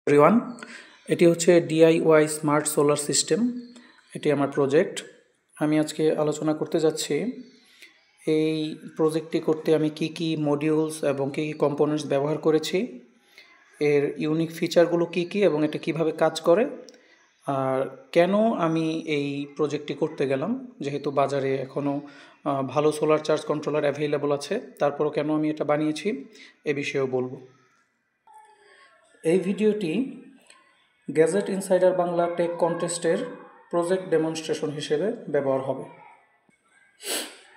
Everyone, এটি হচ্ছে DIY smart solar system. এটি আমার প্রজেক্ট। আমি আজকে আলোচনা করতে যাচ্ছি এই প্রজেক্টটি করতে আমি কি কি মডিউলস এবং কি কি কম্পোনেন্টস ব্যবহার করেছি, এর ইউনিক ফিচারগুলো কি কি এবং এটা কিভাবে কাজ করে, আর কেন আমি এই প্রজেক্টটি করতে গেলাম। যেহেতু বাজারে এখনও ভালো সোলার চার্জ কন্ট্রোলার অ্যাভেলেবল আছে, তারপরও কেন আমি এটা বানিয়েছি এ বিষয়েও বলবো। এই ভিডিওটি গ্যাজেট ইনসাইডার বাংলা টেক কন্টেস্টের প্রজেক্ট ডেমনস্ট্রেশন হিসেবে ব্যবহার হবে।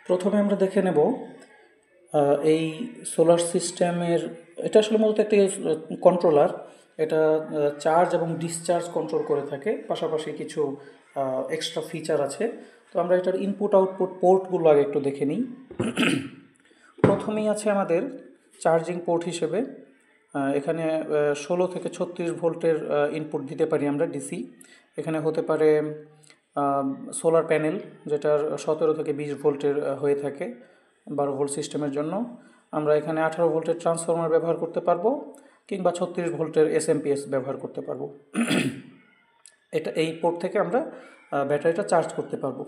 প্রথমে আমরা দেখে নেব এই সোলার সিস্টেমের, এটা আসলে মূলত একটি কন্ট্রোলার। এটা চার্জ এবং ডিসচার্জ কন্ট্রোল করে থাকে, পাশাপাশি কিছু এক্সট্রা ফিচার আছে। তো আমরা এটার ইনপুট আউটপুট পোর্টগুলো আগে একটু দেখে নিই। প্রথমেই আছে আমাদের চার্জিং পোর্ট হিসেবে। এখানে 16 থেকে 36 ভোল্টের ইনপুট দিতে পারি আমরা ডিসি। এখানে হতে পারে সোলার প্যানেল, যেটার 17 থেকে 20 ভোল্টের হয়ে থাকে 12 ভোল্ট সিস্টেমের জন্য। আমরা এখানে 18 ভোল্টের ট্রান্সফরমার ব্যবহার করতে পারবো, কিংবা 36 ভোল্টের এসএমপিএস ব্যবহার করতে পারবো। এই পোর্ট থেকে আমরা ব্যাটারিটা চার্জ করতে পারবো।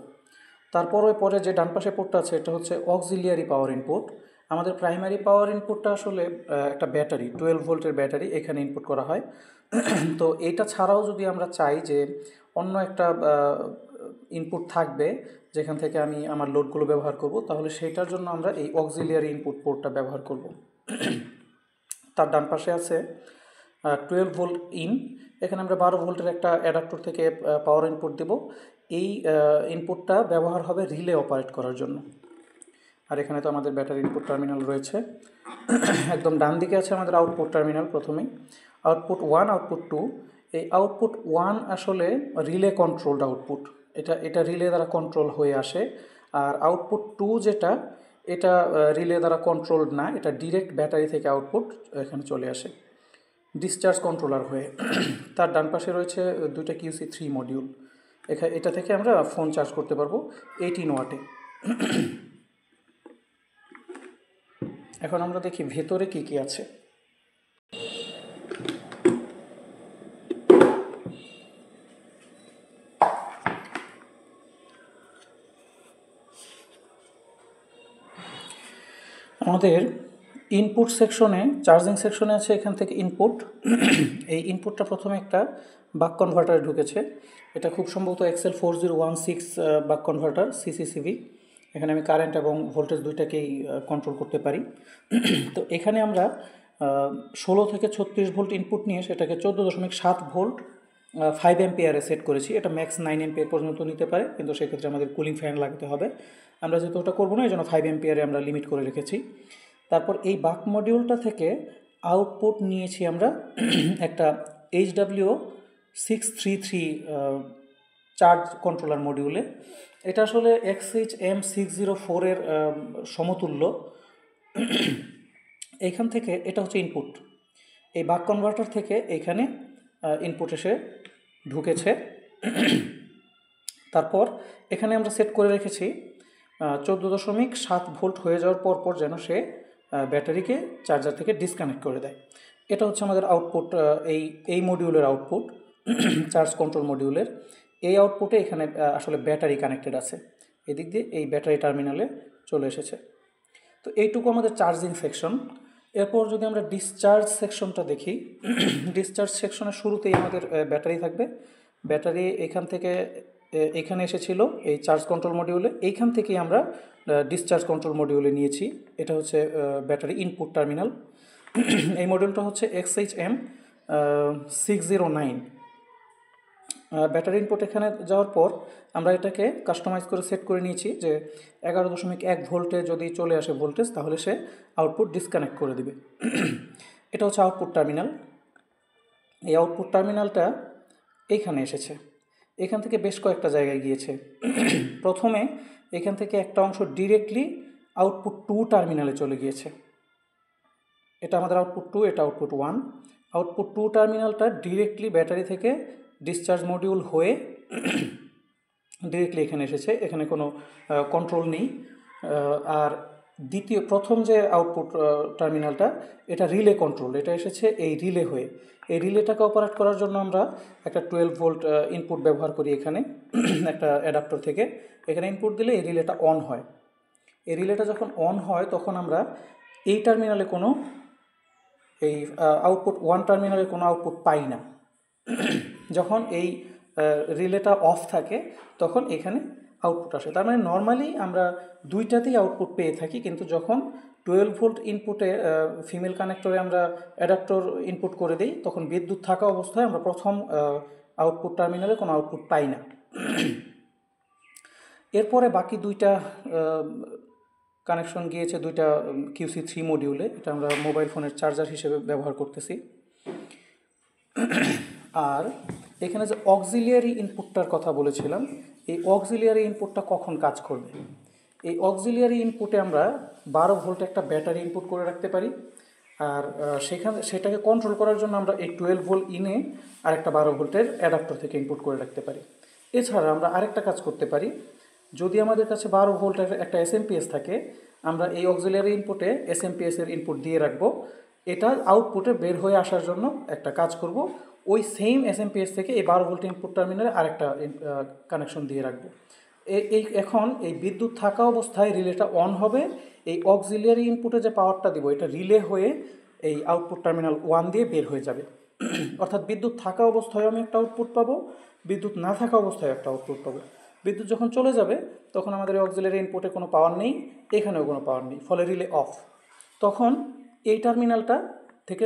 তারপরে পরে যে ডান পাশে পোর্টটা আছে, এটা হচ্ছে অক্সিলিয়ারি পাওয়ার ইনপুট। আমাদের প্রাইমারি পাওয়ার ইনপুটটা আসলে একটা ব্যাটারি, 12 ভোল্টের ব্যাটারি এখানে ইনপুট করা হয়। তো এইটা ছাড়াও যদি আমরা চাই যে অন্য একটা ইনপুট থাকবে যেখান থেকে আমি আমার লোডগুলো ব্যবহার করব, তাহলে সেটার জন্য আমরা এই অক্সিলিয়ারি ইনপুট পোর্টটা ব্যবহার করব। তার ডান পাশে আছে 12 ভোল্ট ইন। এখানে আমরা 12 ভোল্টের একটা অ্যাডাপ্টার থেকে পাওয়ার ইনপুট দেব। এই ইনপুটটা ব্যবহার হবে রিলে অপারেট করার জন্য। আর এখানে তো আমাদের ব্যাটারি ইনপুট টার্মিনাল রয়েছে। একদম ডান দিকে আছে আমাদের আউটপুট টার্মিনাল। প্রথমেই আউটপুট 1, আউটপুট 2। এই আউটপুট 1 আসলে রিলে কন্ট্রোলড আউটপুট, এটা রিলে দ্বারা কন্ট্রোল হয়ে আসে। আর আউটপুট 2 যেটা, এটা রিলে দ্বারা কন্ট্রোলড না, এটা ডিরেক্ট ব্যাটারি থেকে আউটপুট এখানে চলে আসে ডিসচার্জ কন্ট্রোলার হয়ে। তার ডান পাশে রয়েছে দুইটা QC3 মডিউল। এটা থেকে আমরা ফোন চার্জ করতে পারবো 18 ওয়াটে। এখন আমরা দেখি ভেতরে কি কি আছে। আমাদের ইনপুট সেকশনে, চার্জিং সেকশনে আছে এখান থেকে ইনপুট। এই ইনপুটটা প্রথমে একটা বাক কনভার্টারে ঢুকেছে। এটা খুব সম্ভবত এক্সএল 4016 বাক কনভার্টার CCCV। এখানে আমি কারেন্ট এবং ভোল্টেজ দুইটাকেই কন্ট্রোল করতে পারি। তো এখানে আমরা 16 থেকে 36 ভোল্ট ইনপুট নিয়ে সেটাকে 14.7 ভোল্ট 5 অ্যাম্পিয়ারে সেট করেছি। এটা ম্যাক্স 9 অ্যাম্পিয়ার পর্যন্ত নিতে পারে, কিন্তু সেক্ষেত্রে আমাদের কুলিং ফ্যান লাগাতে হবে। আমরা যেহেতু ওটা করবো না, এই জন্য 5 অ্যাম্পিয়ারে আমরা লিমিট করে রেখেছি। তারপর এই বাক মডিউলটা থেকে আউটপুট নিয়েছি আমরা একটা HW633 চার্জ কন্ট্রোলার মডিউলে। এটা আসলে XHM604 এর সমতুল্য। এইখান থেকে এটা হচ্ছে ইনপুট। এই বাক কনভার্টার থেকে এইখানে ইনপুট এসে ঢুকেছে। তারপর এখানে আমরা সেট করে রেখেছি 14.7 ভোল্ট হয়ে যাওয়ার পর যেন সে ব্যাটারিকে চার্জার থেকে ডিসকানেক্ট করে দেয়। এটা হচ্ছে আমাদের আউটপুট, এই মডিউলের আউটপুট, চার্জ কন্ট্রোল মডিউলের। এই আউটপুটে এখানে আসলে ব্যাটারি কানেক্টেড আছে, এদিক দিয়ে এই ব্যাটারি টার্মিনালে চলে এসেছে। তো এইটুকু আমাদের চার্জিং সেকশন। এরপর যদি আমরা ডিসচার্জ সেকশনটা দেখি, ডিসচার্জ সেকশনের শুরুতেই আমাদের ব্যাটারি থাকবে। ব্যাটারি এখান থেকে এখানে এসেছিল এই চার্জ কন্ট্রোল মডিউলে, এইখান থেকেই আমরা ডিসচার্জ কন্ট্রোল মডিউলে নিয়েছি। এটা হচ্ছে ব্যাটারি ইনপুট টার্মিনাল। এই মডিউলটা হচ্ছে XHM609। ব্যাটারি ইনপুট এখানে যাওয়ার পর আমরা এটাকে কাস্টমাইজ করে সেট করে নিয়েছি যে 11.1 ভোল্টে যদি চলে আসে ভোল্টেজ, তাহলে সে আউটপুট ডিসকানেক্ট করে দিবে। এটা হচ্ছে আউটপুট টার্মিনাল। এই আউটপুট টার্মিনালটা এইখানে এসেছে, এখান থেকে বেশ কয়েকটা জায়গায় গিয়েছে। প্রথমে এখান থেকে একটা অংশ ডিরেক্টলি আউটপুট 2 টার্মিনালে চলে গিয়েছে। এটা আমাদের আউটপুট 2, এটা আউটপুট 1। আউটপুট 2 টার্মিনালটা ডিরেক্টলি ব্যাটারি থেকে ডিসচার্জ মডিউল হয়ে ডিরেক্টলি এখানে এসেছে, এখানে কোনো কন্ট্রোল নেই। আর প্রথম যে আউটপুট টার্মিনালটা, এটা রিলে কন্ট্রোল, এটা এসেছে এই রিলে হয়ে। এই রিলেটাকে অপারেট করার জন্য আমরা একটা 12 ভোল্ট ইনপুট ব্যবহার করি এখানে একটা অ্যাডাপ্টার থেকে। এখানে ইনপুট দিলে এই রিলেটা অন হয়। এই রিলেটা যখন অন হয় তখন আমরা এই টার্মিনালে কোনো এই আউটপুট 1 টার্মিনালে কোনো আউটপুট পাই না। যখন এই রিলেটা অফ থাকে তখন এখানে আউটপুট আসে। তার মানে নর্মালি আমরা দুইটাতেই আউটপুট পেয়ে থাকি, কিন্তু যখন 12 ভোল্ট ইনপুটে ফিমেল কানেক্টরে আমরা অ্যাডাপ্টর ইনপুট করে দিই তখন বিদ্যুৎ থাকা অবস্থায় আমরা প্রথম আউটপুট টার্মিনালে কোনো আউটপুট পাই না। এরপরে বাকি দুইটা কানেকশন গিয়েছে দুইটা QC3 মডিউলে। এটা আমরা মোবাইল ফোনের চার্জার হিসেবে ব্যবহার করতেছি। আর এখানে যে অক্সিলিয়ারি ইনপুটটার কথা বলেছিলাম, এই অক্সিলিয়ারি ইনপুটটা কখন কাজ করবে? এই অক্সিলিয়ারি ইনপুটে আমরা 12 ভোল্ট একটা ব্যাটারি ইনপুট করে রাখতে পারি। আর সেটাকে কন্ট্রোল করার জন্য আমরা এই 12 ভোল্ট ইনে আর একটা 12 ভোল্টের অ্যাডাপ্টার থেকে ইনপুট করে রাখতে পারি। এছাড়া আমরা আরেকটা কাজ করতে পারি, যদি আমাদের কাছে 12 ভোল্টের একটা SMPS থাকে, আমরা এই অক্সিলিয়ারি ইনপুটে SMPS এর ইনপুট দিয়ে রাখবো। এটা আউটপুটে বের হয়ে আসার জন্য একটা কাজ করব, ওই সেম SMPS থেকে এই 12 ভোল্ট ইনপুট টার্মিনালে আরেকটা কানেকশন দিয়ে রাখবো। এখন এই বিদ্যুৎ থাকা অবস্থায় রিলেটা অন হবে। এই অক্সিলিয়ারি ইনপুটে যে পাওয়ারটা দিব এটা রিলে হয়ে এই আউটপুট টার্মিনাল 1 দিয়ে বের হয়ে যাবে। অর্থাৎ বিদ্যুৎ থাকা অবস্থায় আমি একটা আউটপুট পাবো, বিদ্যুৎ না থাকা অবস্থায় একটা আউটপুট পাবো। বিদ্যুৎ যখন চলে যাবে তখন আমাদের অক্সিলিয়ারি ইনপুটে কোনো পাওয়ার নেই, এখানেও কোনো পাওয়ার নেই, ফলে রিলে অফ। তখন এই টার্মিনালটা থেকে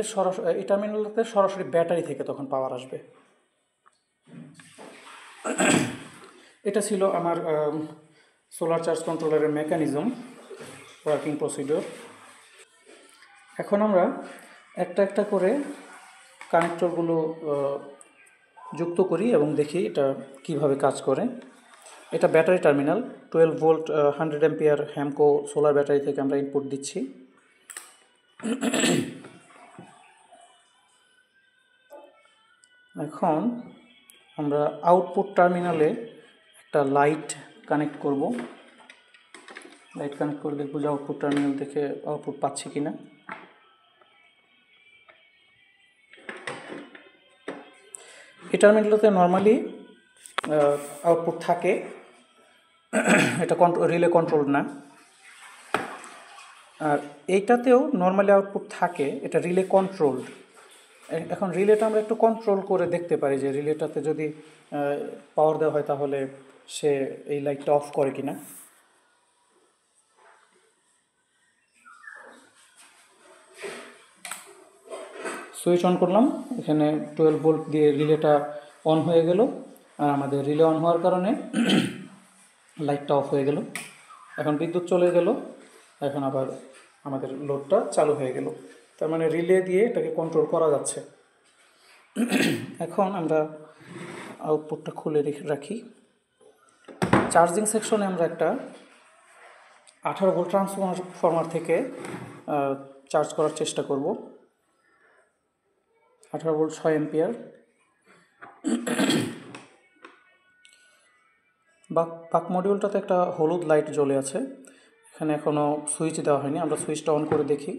এই টার্মিনালটাতে সরাসরি ব্যাটারি থেকে তখন পাওয়ার আসবে। এটা ছিল আমার সোলার চার্জ কন্ট্রোলারের মেকানিজম, ওয়ার্কিং প্রসিডিওর। এখন আমরা একটা একটা করে কানেক্টরগুলো যুক্ত করি এবং দেখি এটা কিভাবে কাজ করে। এটা battery terminal, 12 volt 100 ampere Hamko solar battery থেকে আমরা ইনপুট দিচ্ছি। এখন আমরা আউটপুট টার্মিনালে একটা লাইট কানেক্ট করব। লাইট কানেক্ট করে দেখব যে আউটপুট টার্মিনাল থেকে আউটপুট পাচ্ছি কিনা। এই টার্মিনালতে নর্মালি আউটপুট থাকে, এটা রিলে কন্ট্রোল না। আর এইটাতেও নর্মালি আউটপুট থাকে, এটা রিলে কন্ট্রোলড। এখন রিলেটা আমরা একটু কন্ট্রোল করে দেখতে পারি যে রিলেটাতে যদি পাওয়ার দেওয়া হয় তাহলে সে এই লাইটটা অফ করে কিনা। সুইচ অন করলাম, এখানে 12 ভোল্ট দিয়ে রিলেটা অন হয়ে গেল, আর আমাদের রিলে অন হওয়ার কারণে লাইটটা অফ হয়ে গেল। এখন বিদ্যুৎ চলে গেল, এখন আবার আমাদের লোডটা চালু হয়ে গেল। তার মানে রিলে দিয়ে এটাকে কন্ট্রোল করা যাচ্ছে। এখন আমরা আউটপুটটা খুলে রাখি। চার্জিং সেকশনে আমরা একটা 18 ভোল্ট ট্রান্সফরমার থেকে চার্জ করার চেষ্টা করব। 18 ভোল্ট 6 অ্যাম্পিয়ার। বাক মডিউলটাতে একটা হলুদ লাইট জ্বলে আছে, এখানে এখনও সুইচ দেওয়া হয়নি। আমরা সুইচটা অন করে দেখি।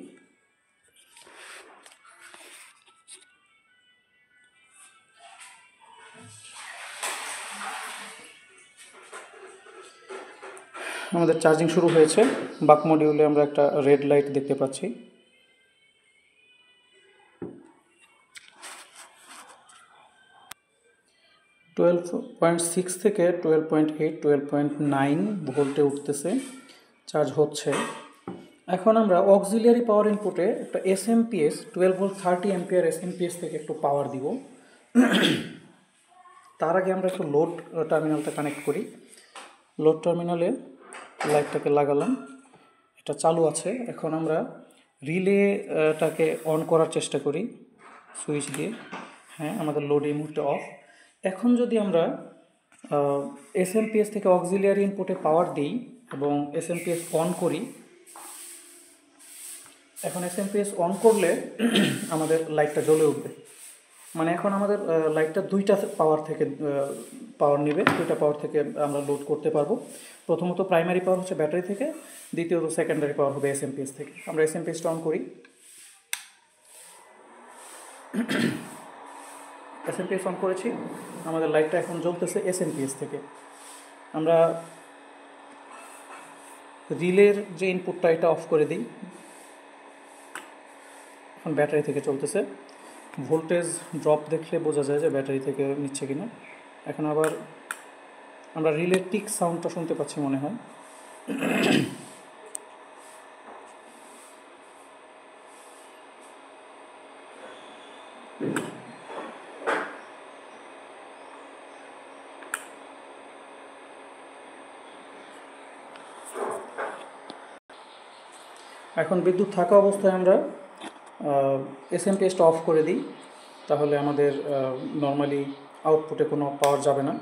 আমাদের চার্জিং শুরু হয়েছে। বাক মডিউলে আমরা একটা রেড লাইট দেখতে পাচ্ছি। টুয়েলভ 12.6 থেকে 12.8 12.9 ভোল্টে উঠতেছে, চার্জ হচ্ছে। এখন আমরা অক্সিলিয়ারি পাওয়ার ইনপুটে একটা SMPS 12 ভোল্ট 30 অ্যাম্পিয়ার SMPS থেকে একটু পাওয়ার দিব। তার আগে আমরা একটু লোড টার্মিনালটা কানেক্ট করি। লোড টার্মিনালে লাইটটাকে লাগালাম, এটা চালু আছে। এখন আমরা রিলেটাকে অন করার চেষ্টা করি সুইচ দিয়ে। হ্যাঁ, আমাদের লোড এই মুহূর্তে অফ। এখন যদি আমরা SMPS থেকে অক্সিলিয়ারি ইনপুটে পাওয়ার দিই এবং SMPS অন করি, এখন SMPS অন করলে আমাদের লাইটটা জ্বলে উঠবে। মানে এখন আমাদের লাইটটা দুইটা পাওয়ার থেকে পাওয়ার নেবে, দুইটা পাওয়ার থেকে আমরা লোড করতে পারবো। প্রথমত প্রাইমারি পাওয়ার হচ্ছে ব্যাটারি থেকে, দ্বিতীয়ত সেকেন্ডারি পাওয়ার হবে এসএমপিএস থেকে। আমরা এসএমপিএসটা অন করি। এসএমপিএস অন করেছি, আমাদের লাইটটা এখন জ্বলতেছে এসএমপিএস থেকে। আমরা রিলের যে ইনপুটটা এটা অফ করে দিই। এখন ব্যাটারি থেকে চলতেছে। ভোল্টেজ ড্রপ দেখলে বোঝা যায় যে ব্যাটারি থেকে নিচ্ছে কিনা। এখন আবার আমরা রিলের টিক সাউন্ডটা শুনতে পাচ্ছি মনে হয়। এখন বিদ্যুৎ থাকা অবস্থায় আমরা এসএমপিএসটা অফ করে দিই, তাহলে আমাদের নর্মালি আউটপুটে কোনো পাওয়ার যাবে না।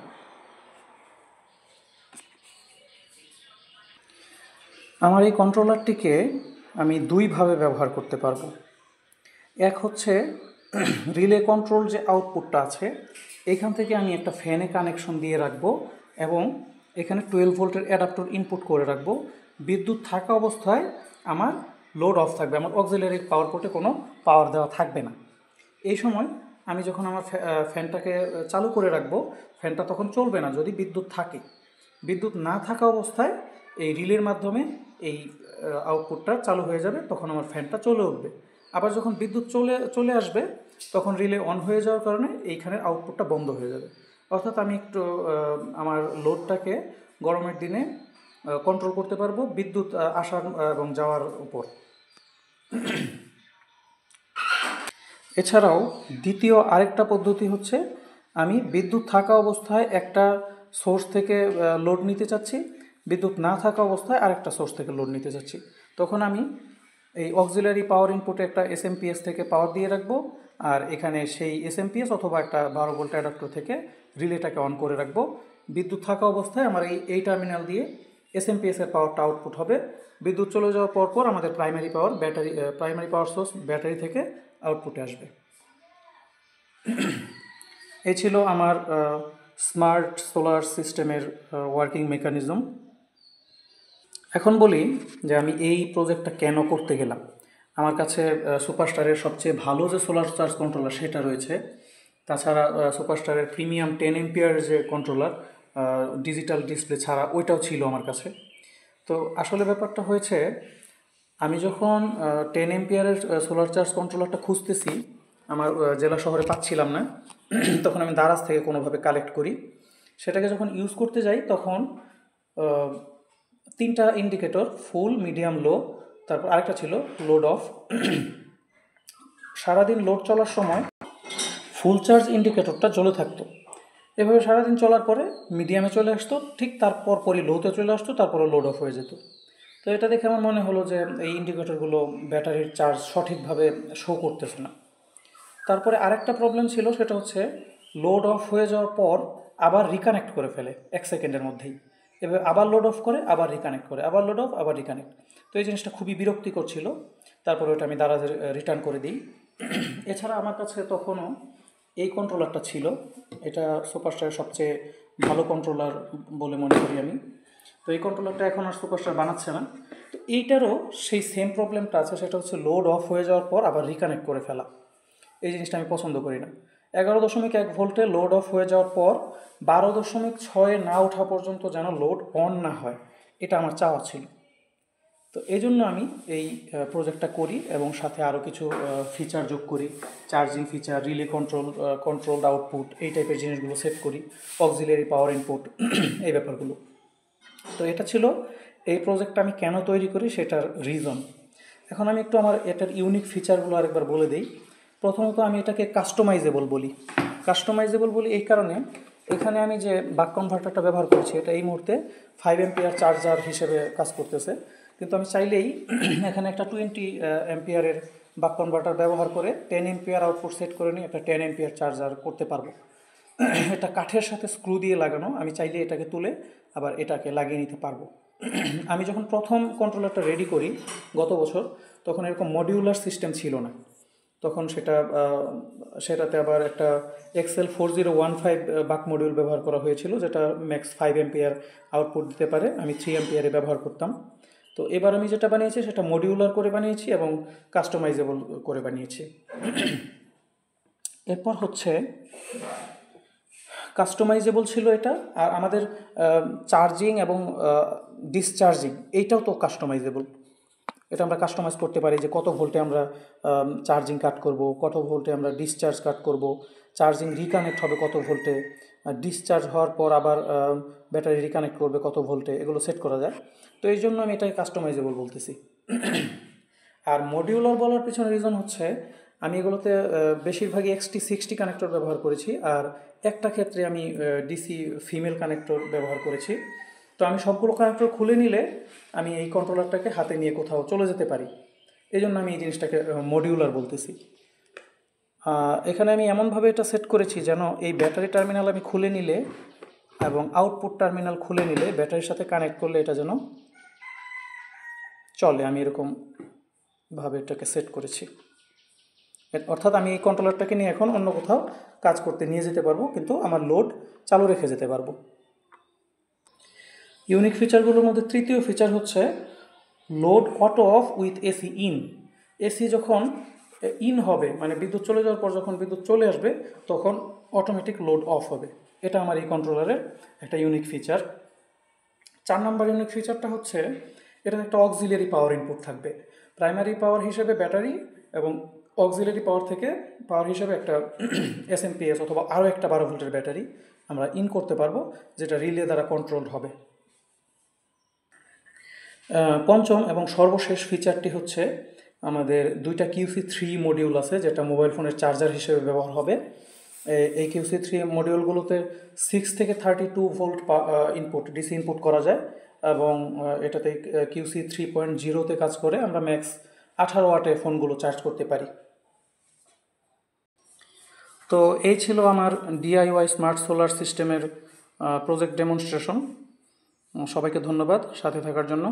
আমার এই কন্ট্রোলারটিকে আমি দুইভাবে ব্যবহার করতে পারবো। এক হচ্ছে রিলে কন্ট্রোল যে আউটপুটটা আছে এখান থেকে আমি একটা ফ্যানে কানেকশন দিয়ে রাখবো এবং এখানে 12 ভোল্টের অ্যাডাপ্টার ইনপুট করে রাখবো। বিদ্যুৎ থাকা অবস্থায় আমার লোড অফ থাকবে, আমার অক্সিলারি পাওয়ার পোর্টে কোনো পাওয়ার দেওয়া থাকবে না। এই সময় আমি যখন আমার ফ্যানটাকে চালু করে রাখবো, ফ্যানটা তখন চলবে না যদি বিদ্যুৎ থাকে। বিদ্যুৎ না থাকা অবস্থায় এই রিলের মাধ্যমে এই আউটপুটটা চালু হয়ে যাবে, তখন আমার ফ্যানটা চলে উঠবে। আবার যখন বিদ্যুৎ চলে আসবে তখন রিলে অন হয়ে যাওয়ার কারণে এইখানের আউটপুটটা বন্ধ হয়ে যাবে। অর্থাৎ আমি একটু আমার লোডটাকে গরমের দিনে কন্ট্রোল করতে পারবো বিদ্যুৎ আসার এবং যাওয়ার উপর। এছাড়াও দ্বিতীয় আরেকটা পদ্ধতি হচ্ছে, আমি বিদ্যুৎ থাকা অবস্থায় একটা সোর্স থেকে লোড নিতে চাচ্ছি, বিদ্যুৎ না থাকা অবস্থায় আরেকটা সোর্স থেকে লোড নিতে চাচ্ছি। তখন আমি এই অক্সিলারি পাওয়ার ইনপুটে একটা এসএমপিএস থেকে পাওয়ার দিয়ে রাখবো, আর এখানে সেই এসএমপিএস অথবা একটা 12 ভোল্ট অ্যাডাপ্টার থেকে রিলেটাকে অন করে রাখবো। বিদ্যুৎ থাকা অবস্থায় আমার এই টার্মিনাল দিয়ে এসএমপিএসের পাওয়ারটা আউটপুট হবে। বিদ্যুৎ চলে যাওয়ার পর আমাদের প্রাইমারি পাওয়ার সোর্স ব্যাটারি থেকে আউটপুটে আসবে। এই ছিল আমার স্মার্ট সোলার সিস্টেমের ওয়ার্কিং মেকানিজম। এখন বলি যে আমি এই প্রজেক্টটা কেন করতে গেলাম। আমার কাছে সুপারস্টারের সবচেয়ে ভালো যে সোলার চার্জ কন্ট্রোলার সেটা রয়েছে, তাছাড়া সুপারস্টারের প্রিমিয়াম 10 এম্পিয়ার যে কন্ট্রোলার ডিজিটাল ডিসপ্লে ছাড়া ওইটাও ছিল আমার কাছে। তো আসলে ব্যাপারটা হয়েছে, আমি যখন 10 এম্পিয়ারের সোলার চার্জ কন্ট্রোলারটা খুঁজতেছি, আমার জেলা শহরে পাচ্ছিলাম না, তখন আমি দারাজ থেকে কোনোভাবে কালেক্ট করি। সেটাকে যখন ইউজ করতে যাই তখন 3টা ইন্ডিকেটর, ফুল, মিডিয়াম, লো, তারপর আরেকটা ছিল লোড অফ। সারাদিন লোড চলার সময় ফুল চার্জ ইন্ডিকেটরটা জ্বলে থাকতো। এভাবে সারাদিন চলার পরে মিডিয়ামে চলে আসতো, ঠিক তারপর পরই লোতে চলে আসতো, তারপরে লোড অফ হয়ে যেত। তো এটা দেখে আমার মনে হলো যে এই ইন্ডিকেটরগুলো ব্যাটারির চার্জ সঠিকভাবে শো করতেছে না। তারপরে আরেকটা প্রবলেম ছিল, সেটা হচ্ছে লোড অফ হয়ে যাওয়ার পর আবার রিকানেক্ট করে ফেলে 1 সেকেন্ডের মধ্যেই। এবার আবার লোড অফ করে, আবার রিকানেক্ট করে, আবার লোড অফ, আবার রিকানেক্ট। তো এই জিনিসটা খুবই বিরক্তিকর ছিল। তারপরে ওটা আমি দারাজে রিটার্ন করে দিই। এছাড়া আমার কাছে তখনও এই কন্ট্রোলারটা ছিল, এটা সুপারস্টারের সবচেয়ে ভালো কন্ট্রোলার বলে মনে করি আমি। তো এই কন্ট্রোলারটা এখন আর সুপারস্টার বানাচ্ছে না। তো এইটারও সেই সেম প্রবলেমটা আছে, সেটা হচ্ছে লোড অফ হয়ে যাওয়ার পর আবার রিকানেক্ট করে ফেলা। এই জিনিসটা আমি পছন্দ করি না। 11.1 ভোল্টে লোড অফ হয়ে যাওয়ার পর 12.6 না ওঠা পর্যন্ত যেন লোড অন না হয়, এটা আমার চাওয়া ছিল। তো এই জন্য আমি এই প্রজেক্টটা করি এবং সাথে আরও কিছু ফিচার যোগ করি, charging feature, relay controlled output, এই টাইপের জিনিসগুলো সেট করি, অক্সিলারি পাওয়ার ইনপুট, এই ব্যাপারগুলো। তো এটা ছিল এই প্রজেক্টটা আমি কেন তৈরি করি সেটার রিজন। এখন আমি একটু আমার এটার ইউনিক ফিচারগুলো আরেকবার বলে দিই। প্রথমত আমি এটাকে কাস্টমাইজেবল বলি। কাস্টমাইজেবল বলি এই কারণে, এখানে আমি যে বাক কনভার্টারটা ব্যবহার করছি এটা এই মুহূর্তে 5 এম্পিয়ার চার্জার হিসেবে কাজ করতেছে, কিন্তু আমি চাইলেই এখানে একটা 20 এম্পিয়ারের বাক কনভার্টার ব্যবহার করে 10 এম্পিয়ার আউটপুট সেট করে নিয়ে একটা 10 এম্পিয়ার চার্জার করতে পারবো। এটা কাঠের সাথে স্ক্রু দিয়ে লাগানো, আমি চাইলে এটাকে তুলে আবার এটাকে লাগিয়ে নিতে পারবো। আমি যখন প্রথম কন্ট্রোলারটা রেডি করি গত বছর, তখন এরকম মডিউলার সিস্টেম ছিল না। তখন সেটাতে আবার একটা এক্সেল 4015 বাক মডিউল ব্যবহার করা হয়েছিল, যেটা ম্যাক্স 5 এম্পিয়ার আউটপুট দিতে পারে। আমি 3 এম্পিয়ারে ব্যবহার করতাম। তো এবার আমি যেটা বানিয়েছি সেটা মডিউলার করে বানিয়েছি এবং কাস্টমাইজেবল করে বানিয়েছি। এরপর হচ্ছে কাস্টমাইজেবল ছিল এটা, আর আমাদের চার্জিং এবং ডিসচার্জিং এইটাও তো কাস্টমাইজেবল। এটা আমরা কাস্টমাইজ করতে পারি যে কত ভোল্টে আমরা চার্জিং কাট করব, কত ভোল্টে আমরা ডিসচার্জ কাট করব, চার্জিং রিকানেক্ট হবে কত ভোল্টে, ডিসচার্জ হওয়ার পর আবার ব্যাটারি রিকানেক্ট করবে কত ভোল্টে, এগুলো সেট করা যায়। তো এই জন্য আমি এটাকে কাস্টমাইজেবল বলতেছি। আর মডিউলার বলার পিছনে রিজন হচ্ছে আমি এগুলোতে বেশিরভাগই XT60 কানেক্টর ব্যবহার করেছি, আর একটা ক্ষেত্রে আমি ডিসি ফিমেল কানেক্টর ব্যবহার করেছি। তো আমি সবগুলো কানেক্টর খুলে নিলে আমি এই কন্ট্রোলারটাকে হাতে নিয়ে কোথাও চলে যেতে পারি, এই জন্য আমি এই জিনিসটাকে মডিউলার বলতেছি। এখানে আমি এমনভাবে এটা সেট করেছি যেন এই ব্যাটারি টার্মিনাল আমি খুলে নিলে এবং আউটপুট টার্মিনাল খুলে নিলে ব্যাটারির সাথে কানেক্ট করলে এটা যেন চলে। আমি এরকমভাবে এটাকে সেট করেছি। অর্থাৎ আমি এই কন্ট্রোলারটাকে নিয়ে এখন অন্য কোথাও কাজ করতে নিয়ে যেতে পারবো, কিন্তু আমার লোড চালু রেখে যেতে পারবো। ইউনিক ফিচারগুলোর মধ্যে তৃতীয় ফিচার হচ্ছে load auto off with AC in. AC যখন ইন হবে, মানে বিদ্যুৎ চলে যাওয়ার পর যখন বিদ্যুৎ চলে আসবে তখন অটোমেটিক লোড অফ হবে। এটা আমার এই কন্ট্রোলারের একটা ইউনিক ফিচার। 4 নম্বর ইউনিক ফিচারটা হচ্ছে এটাতে একটা অক্সিলিয়ারি পাওয়ার ইনপুট থাকবে। প্রাইমারি পাওয়ার হিসেবে ব্যাটারি এবং অক্সিলিয়ারি পাওয়ার হিসেবে একটা এসএমপিএস অথবা আরও একটা 12 ভোল্টের ব্যাটারি আমরা ইন করতে পারবো, যেটা রিলে দ্বারা কন্ট্রোলড হবে। পঞ্চম এবং সর্বশেষ ফিচারটি হচ্ছে আমাদের দুইটা QC3 মডিউল আছে, যেটা মোবাইল ফোনের চার্জার হিসেবে ব্যবহার হবে। এই QC3 মডিউলগুলোতে 6 থেকে 32 ভোল্ট ইনপুট ডিসি ইনপুট করা যায় এবং এটাতে QC 3.0-তে কাজ করে। আমরা ম্যাক্স 18 ওয়াটে ফোনগুলো চার্জ করতে পারি। তো এই ছিল আমার DIY স্মার্ট সোলার সিস্টেমের প্রজেক্ট ডেমনস্ট্রেশন। সবাইকে ধন্যবাদ সাথে থাকার জন্য।